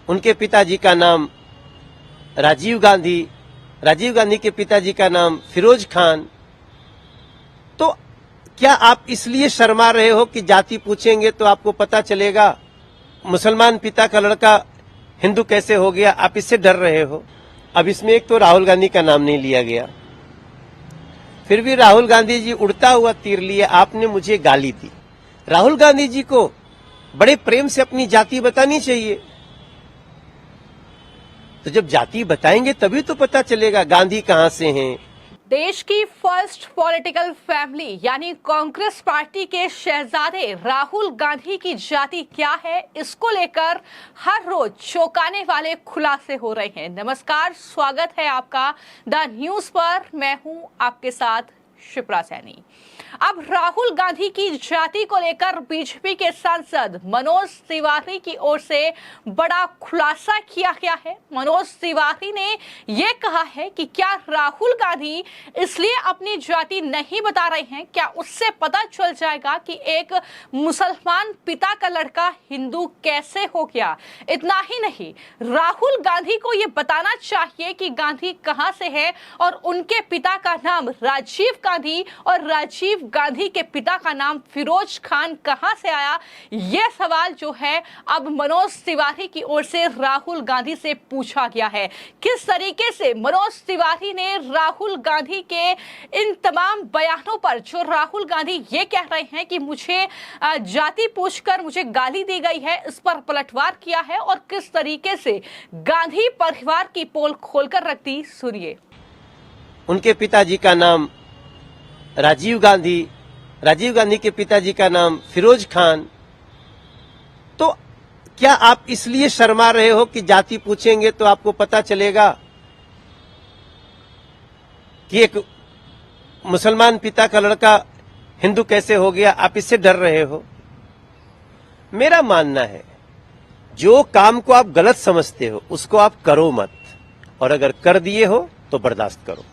उनके पिताजी का नाम राजीव गांधी, राजीव गांधी के पिताजी का नाम फिरोज खान। तो क्या आप इसलिए शर्मा रहे हो कि जाति पूछेंगे तो आपको पता चलेगा मुसलमान पिता का लड़का हिंदू कैसे हो गया? आप इससे डर रहे हो। अब इसमें एक तो राहुल गांधी का नाम नहीं लिया गया, फिर भी राहुल गांधी जी उड़ता हुआ तीर लिए आपने मुझे गाली दी। राहुल गांधी जी को बड़े प्रेम से अपनी जाति बतानी चाहिए। तो जब जाति बताएंगे तभी तो पता चलेगा गांधी कहां से हैं। देश की फर्स्ट पॉलिटिकल फैमिली यानी कांग्रेस पार्टी के शहजादे राहुल गांधी की जाति क्या है, इसको लेकर हर रोज चौंकाने वाले खुलासे हो रहे हैं। नमस्कार, स्वागत है आपका द न्यूज पर। मैं हूं आपके साथ शिप्रा सैनी। अब राहुल गांधी की जाति को लेकर बीजेपी के सांसद मनोज तिवारी की ओर से बड़ा खुलासा किया गया है। मनोज तिवारी ने यह कहा है कि क्या राहुल गांधी इसलिए अपनी जाति नहीं बता रहे हैं, क्या उससे पता चल जाएगा कि एक मुसलमान पिता का लड़का हिंदू कैसे हो गया। इतना ही नहीं, राहुल गांधी को यह बताना चाहिए कि गांधी कहां से है और उनके पिता का नाम राजीव गांधी और राजीव गांधी के पिता का नाम फिरोज खान कहां से आया। यह सवाल जो है अब मनोज तिवारी की ओर से राहुल गांधी से पूछा गया है। किस तरीके से मनोज तिवारी ने राहुल गांधी के इन तमाम बयानों पर, जो राहुल गांधी ये कह रहे हैं कि मुझे जाति पूछकर मुझे गाली दी गई है, इस पर पलटवार किया है और किस तरीके से गांधी परिवार की पोल खोलकर रख दी, सुनिए। उनके पिताजी का नाम राजीव गांधी, राजीव गांधी के पिताजी का नाम फिरोज खान। तो क्या आप इसलिए शर्मा रहे हो कि जाति पूछेंगे तो आपको पता चलेगा कि एक मुसलमान पिता का लड़का हिंदू कैसे हो गया? आप इससे डर रहे हो। मेरा मानना है जो काम को आप गलत समझते हो उसको आप करो मत, और अगर कर दिए हो तो बर्दाश्त करो।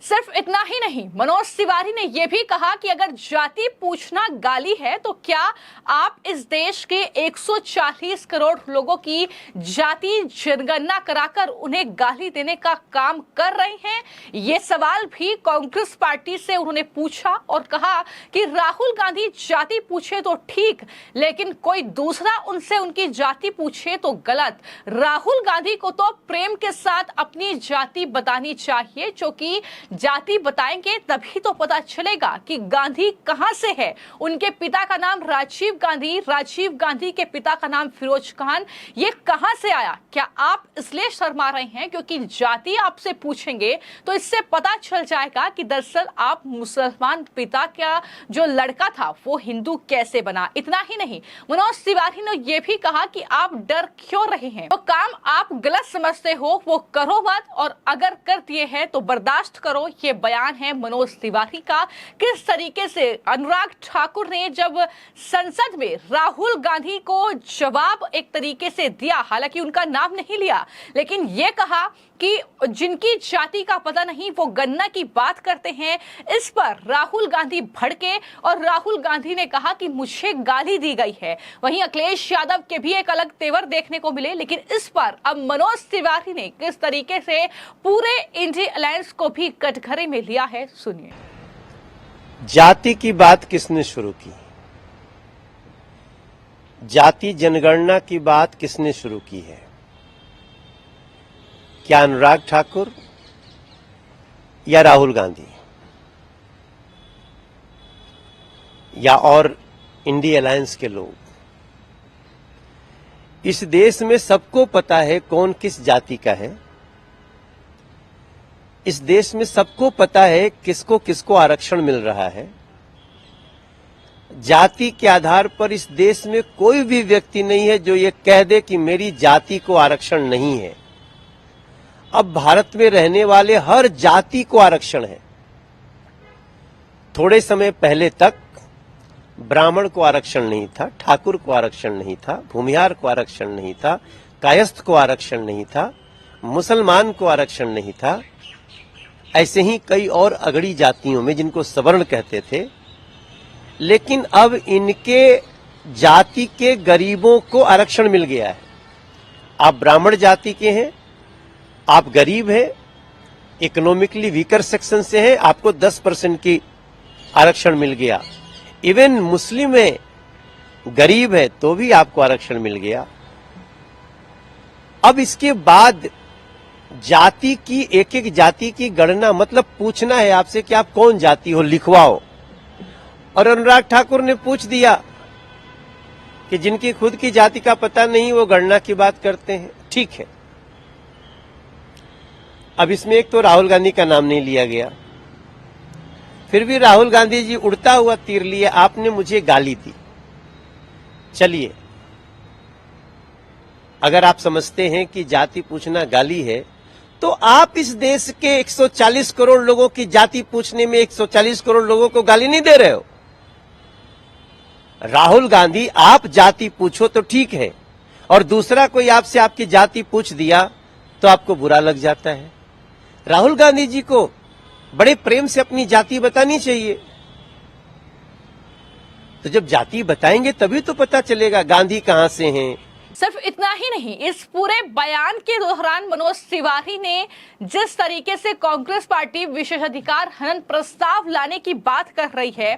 सिर्फ इतना ही नहीं, मनोज तिवारी ने यह भी कहा कि अगर जाति पूछना गाली है तो क्या आप इस देश के 140 करोड़ लोगों की जाति जनगणना कराकर उन्हें गाली देने का काम कर रहे हैं। ये सवाल भी कांग्रेस पार्टी से उन्होंने पूछा और कहा कि राहुल गांधी जाति पूछे तो ठीक, लेकिन कोई दूसरा उनसे उनकी जाति पूछे तो गलत। राहुल गांधी को तो प्रेम के साथ अपनी जाति बतानी चाहिए, जो कि जाति बताएंगे तभी तो पता चलेगा कि गांधी कहां से है। उनके पिता का नाम राजीव गांधी, राजीव गांधी के पिता का नाम फिरोज खान, ये कहां से आया। क्या आप इसलिए शर्मा रहे हैं क्योंकि जाति आपसे पूछेंगे तो इससे पता चल जाएगा कि दरअसल आप मुसलमान पिता का जो लड़का था वो हिंदू कैसे बना। इतना ही नहीं, मनोज तिवारी ने यह भी कहा कि आप डर क्यों रहे हैं, तो काम आप गलत समझते हो वो करो मत, और अगर कर दिए हैं तो बर्दाश्त करो। ये बयान है मनोज तिवारी का। किस तरीके से अनुराग ठाकुर ने जब संसद में राहुल गांधी को जवाब एक तरीके से दिया, हालांकि उनका नाम नहीं लिया, लेकिन यह कहा कि जिनकी जाति का पता नहीं वो गन्ना की बात करते हैं। इस पर राहुल गांधी भड़के और राहुल गांधी ने कहा कि मुझे गाली दी गई है। वहीं अखिलेश यादव के भी एक अलग तेवर देखने को मिले, लेकिन इस पर अब मनोज तिवारी ने किस तरीके से पूरे इंडिया अलायंस को भी कटघरे में लिया है, सुनिए। जाति की बात किसने शुरू की? जाति जनगणना की बात किसने शुरू की है? क्या अनुराग ठाकुर या राहुल गांधी या और इंडिया अलायंस के लोग? इस देश में सबको पता है कौन किस जाति का है। इस देश में सबको पता है किसको किसको आरक्षण मिल रहा है। जाति के आधार पर इस देश में कोई भी व्यक्ति नहीं है जो ये कह दे कि मेरी जाति को आरक्षण नहीं है। अब भारत में रहने वाले हर जाति को आरक्षण है। थोड़े समय पहले तक ब्राह्मण को आरक्षण नहीं था, ठाकुर को आरक्षण नहीं था, भूमिहार को आरक्षण नहीं था, कायस्थ को आरक्षण नहीं था, मुसलमान को आरक्षण नहीं था। ऐसे ही कई और अगड़ी जातियों में जिनको सवर्ण कहते थे, लेकिन अब इनके जाति के गरीबों को आरक्षण मिल गया है। आप ब्राह्मण जाति के हैं, आप गरीब हैं, इकोनॉमिकली वीकर सेक्शन से हैं, आपको 10% की आरक्षण मिल गया। इवन मुस्लिम है, गरीब है, तो भी आपको आरक्षण मिल गया। अब इसके बाद जाति की, एक एक जाति की गणना, मतलब पूछना है आपसे कि आप कौन जाति हो, लिखवाओ। और अनुराग ठाकुर ने पूछ दिया कि जिनकी खुद की जाति का पता नहीं वो गणना की बात करते हैं। ठीक है, अब इसमें एक तो राहुल गांधी का नाम नहीं लिया गया, फिर भी राहुल गांधी जी उड़ता हुआ तीर लिए, आपने मुझे गाली दी। चलिए, अगर आप समझते हैं कि जाति पूछना गाली है, तो आप इस देश के 140 करोड़ लोगों की जाति पूछने में 140 करोड़ लोगों को गाली नहीं दे रहे हो। राहुल गांधी, आप जाति पूछो तो ठीक है, और दूसरा कोई आपसे आपकी जाति पूछ दिया तो आपको बुरा लग जाता है। राहुल गांधी जी को बड़े प्रेम से अपनी जाति बतानी चाहिए। तो जब जाति बताएंगे तभी तो पता चलेगा गांधी कहां से हैं। सिर्फ इतना ही नहीं, इस पूरे बयान के दौरान मनोज तिवारी ने जिस तरीके से कांग्रेस पार्टी विशेषाधिकार हनन प्रस्ताव लाने की बात कर रही है,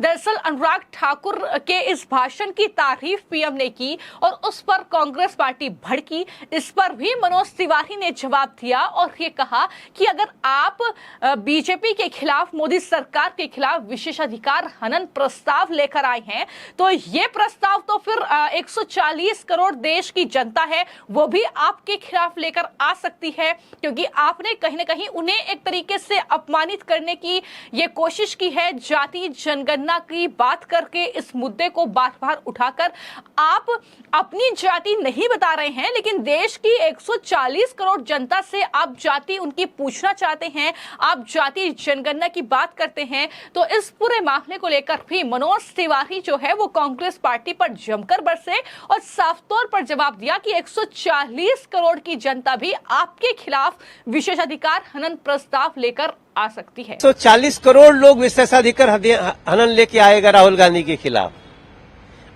दरअसल अनुराग ठाकुर के इस भाषण की तारीफ पीएम ने की और उस पर कांग्रेस पार्टी भड़की। इस पर भी मनोज तिवारी ने जवाब दिया और ये कहा कि अगर आप बीजेपी के खिलाफ, मोदी सरकार के खिलाफ विशेषाधिकार हनन प्रस्ताव लेकर आए हैं, तो ये प्रस्ताव तो फिर 140 करोड़ देश की जनता है वो भी आपके खिलाफ लेकर आ सकती है, क्योंकि आपने कहीं ना कहीं उन्हें एक तरीके से अपमानित करने की ये कोशिश की है। जाति जनगणना की बात करके इस मुद्दे को बार बार उठाकर आप अपनी जाति नहीं बता रहे हैं, लेकिन देश की 140 करोड़ जनता से आप जाति उनकी पूछना चाहते हैं, आप जाति जनगणना की बात करते हैं। तो इस पूरे मामले को लेकर भी मनोज तिवारी जो है वो कांग्रेस पार्टी पर जमकर बरसे और साफ तौर पर जवाब दिया कि 140 करोड़ की जनता भी आपके खिलाफ विशेषाधिकार हनन प्रस्ताव लेकर आ सकती है। 140 करोड़ लोग विशेषाधिकार हनन लेके आएगा राहुल गांधी के खिलाफ।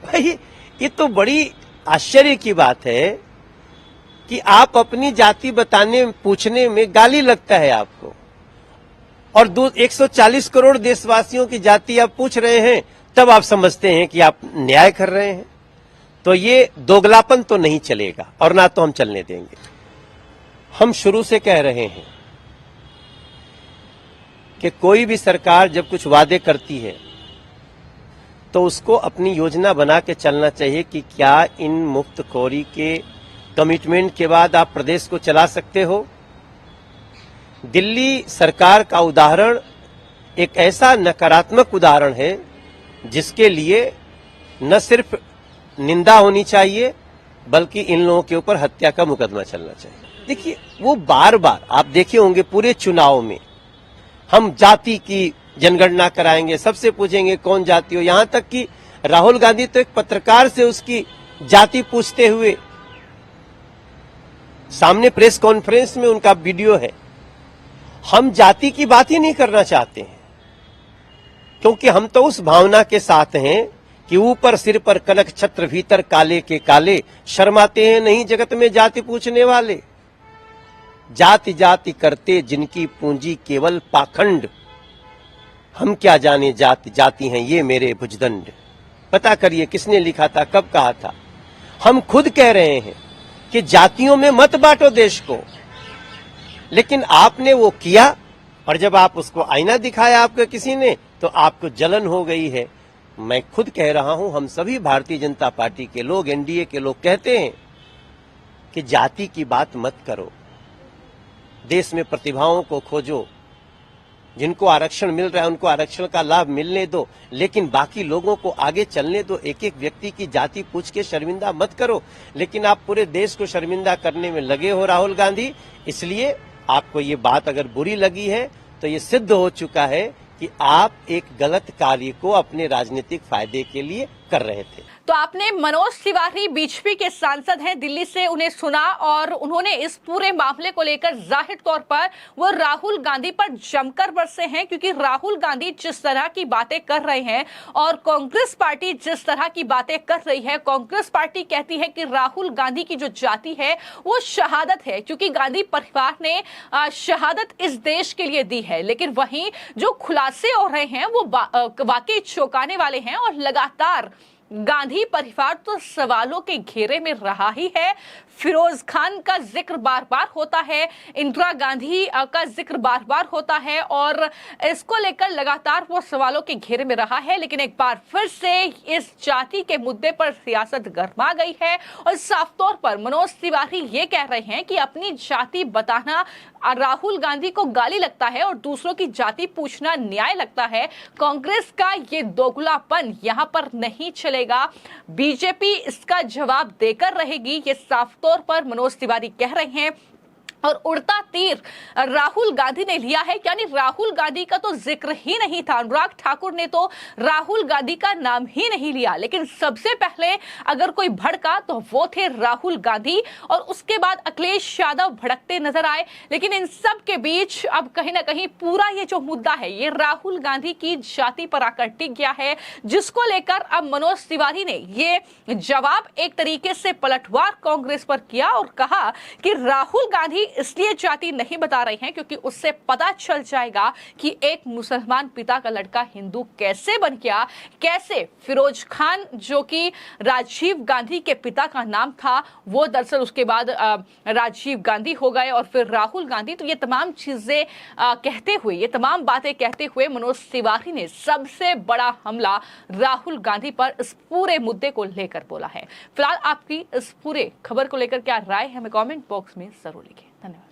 भाई, ये तो बड़ी आश्चर्य की बात है कि आप अपनी जाति बताने, पूछने में गाली लगता है आपको, और 140 करोड़ देशवासियों की जाति आप पूछ रहे हैं, तब आप समझते हैं कि आप न्याय कर रहे हैं। तो ये दोगलापन तो नहीं चलेगा और ना तो हम चलने देंगे। हम शुरू से कह रहे हैं कि कोई भी सरकार जब कुछ वादे करती है तो उसको अपनी योजना बना के चलना चाहिए कि क्या इन मुफ्तखोरी के कमिटमेंट के बाद आप प्रदेश को चला सकते हो। दिल्ली सरकार का उदाहरण एक ऐसा नकारात्मक उदाहरण है जिसके लिए न सिर्फ निंदा होनी चाहिए बल्कि इन लोगों के ऊपर हत्या का मुकदमा चलना चाहिए। देखिए, वो बार बार आप देखे होंगे पूरे चुनाव में हम जाति की जनगणना कराएंगे, सबसे पूछेंगे कौन जाति हो, यहां तक कि राहुल गांधी तो एक पत्रकार से उसकी जाति पूछते हुए सामने प्रेस कॉन्फ्रेंस में उनका वीडियो है। हम जाति की बात ही नहीं करना चाहते हैं, क्योंकि हम तो उस भावना के साथ हैं कि ऊपर सिर पर कनक छत्र, भीतर काले के काले, शर्माते हैं नहीं जगत में जाति पूछने वाले। जाति जाति करते जिनकी पूंजी केवल पाखंड, हम क्या जाने जाति जाति हैं ये मेरे भुजदंड। पता करिए किसने लिखा था, कब कहा था। हम खुद कह रहे हैं कि जातियों में मत बांटो देश को, लेकिन आपने वो किया और जब आप उसको आईना दिखाया आपको किसी ने, तो आपको जलन हो गई है। मैं खुद कह रहा हूं, हम सभी भारतीय जनता पार्टी के लोग, एनडीए के लोग कहते हैं कि जाति की बात मत करो, देश में प्रतिभाओं को खोजो, जिनको आरक्षण मिल रहा है उनको आरक्षण का लाभ मिलने दो, लेकिन बाकी लोगों को आगे चलने दो। एक एक व्यक्ति की जाति पूछ के शर्मिंदा मत करो। लेकिन आप पूरे देश को शर्मिंदा करने में लगे हो राहुल गांधी। इसलिए आपको ये बात अगर बुरी लगी है तो ये सिद्ध हो चुका है कि आप एक गलत कार्य को अपने राजनीतिक फायदे के लिए कर रहे थे। तो आपने मनोज तिवारी बीजेपी के सांसद हैं दिल्ली से, उन्हें सुना और उन्होंने इस पूरे मामले को लेकर जाहिर तौर पर वो राहुल गांधी पर जमकर बरसे हैं, क्योंकि राहुल गांधी जिस तरह की बातें कर रहे हैं और कांग्रेस पार्टी जिस तरह की बातें कर रही है। कांग्रेस पार्टी कहती है कि राहुल गांधी की जो जाति है वो शहादत है, क्योंकि गांधी परिवार ने शहादत इस देश के लिए दी है। लेकिन वहीं जो खुलासे हो रहे हैं वो वाकई चौंकाने वाले हैं और लगातार गांधी परिवार तो सवालों के घेरे में रहा ही है। फिरोज खान का जिक्र बार बार होता है, इंदिरा गांधी का जिक्र बार बार होता है और इसको लेकर लगातार वो सवालों के घेरे में रहा है। लेकिन एक बार फिर से इस जाति के मुद्दे पर सियासत गरमा गई है और साफ तौर पर मनोज तिवारी ये कह रहे हैं कि अपनी जाति बताना राहुल गांधी को गाली लगता है और दूसरों की जाति पूछना न्याय लगता है। कांग्रेस का ये दोगलापन यहां पर नहीं चलेगा, बीजेपी इसका जवाब देकर रहेगी, ये साफ तौर पर मनोज तिवारी कह रहे हैं। और उड़ता तीर राहुल गांधी ने लिया है, यानी राहुल गांधी का तो जिक्र ही नहीं था। अनुराग ठाकुर ने तो राहुल गांधी का नाम ही नहीं लिया, लेकिन सबसे पहले अगर कोई भड़का तो वो थे राहुल गांधी और उसके बाद अखिलेश यादव भड़कते नजर आए। लेकिन इन सब के बीच अब कहीं ना कहीं पूरा ये जो मुद्दा है ये राहुल गांधी की जाति पर आकर टिक गया है, जिसको लेकर अब मनोज तिवारी ने ये जवाब एक तरीके से पलटवार कांग्रेस पर किया और कहा कि राहुल गांधी इसलिए जाति नहीं बता रहे हैं क्योंकि उससे पता चल जाएगा कि एक मुसलमान पिता का लड़का हिंदू कैसे बन गया, कैसे फिरोज खान जो कि राजीव गांधी के पिता का नाम था वो दरअसल उसके बाद राजीव गांधी हो गए और फिर राहुल गांधी। तो ये तमाम चीजें कहते हुए, ये तमाम बातें कहते हुए मनोज तिवारी ने सबसे बड़ा हमला राहुल गांधी पर इस पूरे मुद्दे को लेकर बोला है। फिलहाल आपकी इस पूरे खबर को लेकर क्या राय है हमें कमेंट बॉक्स में जरूर लिखें। धन्यवाद।